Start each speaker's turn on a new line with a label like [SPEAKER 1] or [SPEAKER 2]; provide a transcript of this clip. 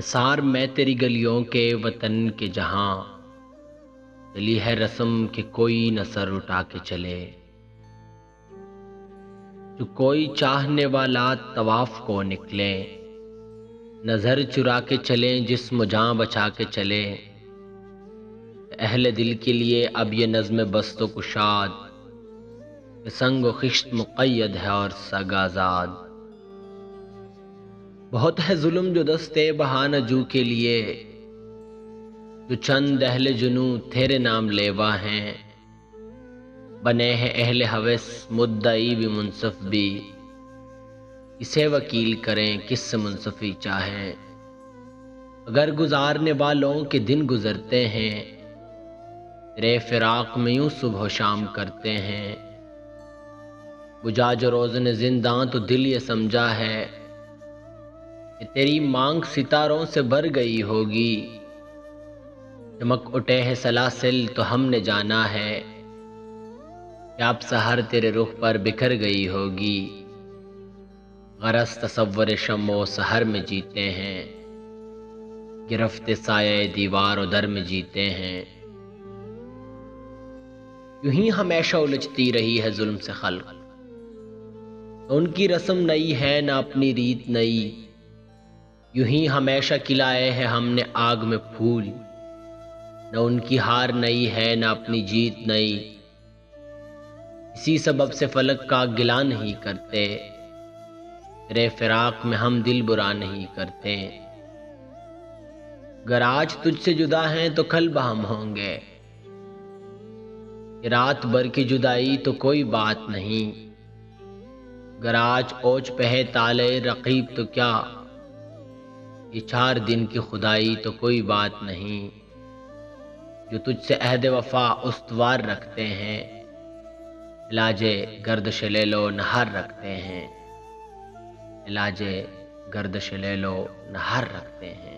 [SPEAKER 1] نثار میں تیری گلیوں کے وطن کے جہاں، چلی ہے رسم کہ کوئی نہ سر اٹھا کے چلے، جو کوئی چاہنے والا طواف کو نکلے، نظر چرا کے چلیں جسم و جاں بچا کے چلے۔ اہل دل کے لیے اب یہ نظم بست و کشاد، کہ سنگ و خشت مقید ہے اور سگ آزاد۔ بہت ہے ظلم جو دستے بہانہ جو کے لیے، جو چند اہل جنوں تیرے نام لیوا ہیں، بنے ہیں اہل ہوس مدعی بھی منصف بھی، کسے وکیل کریں کس سے منصفی چاہیں۔ اگر گزارنے والوں کے دن گزرتے ہیں، تیرے فراق میں یوں صبح و شام کرتے ہیں۔ بجھا جو روزن زنداں تو دل یہ سمجھا ہے، کہ تیری مانگ ستاروں سے بھر گئی ہوگی۔ چمک اٹھے ہے سلاسل تو ہم نے جانا ہے، کہ اب سحر تیرے رخ پر بکھر گئی ہوگی۔ غرض تصور شمع و سحر میں جیتے ہیں، گرفت سایہ دیوار و در میں جیتے ہیں۔ یوں ہی ہمیشہ الجھتی رہی ہے ظلم سے خلق، تو ان کی رسم نئی ہے نہ اپنی ریت نئی۔ یوں ہی ہمیشہ کھلائے ہیں ہم نے آگ میں پھول، نہ ان کی ہار نئی ہے نہ اپنی جیت نئی۔ اسی سبب سے فلک کا گلہ نہیں کرتے، تیرے فراق میں ہم دل برا نہیں کرتے۔ گر آج تجھ سے جدا ہیں تو کل بہم ہوں گے، کہ رات بھر کی جدائی تو کوئی بات نہیں۔ گر آج اوج پہ ہے تالے رقیب تو کیا، یہ 4 دن کی خدائی تو کوئی بات نہیں۔ جو تجھ سے عہد وفا استوار رکھتے ہیں، علاج گردش لیل و نہار رکھتے ہیں، علاج گردش لیل و نہار رکھتے ہیں۔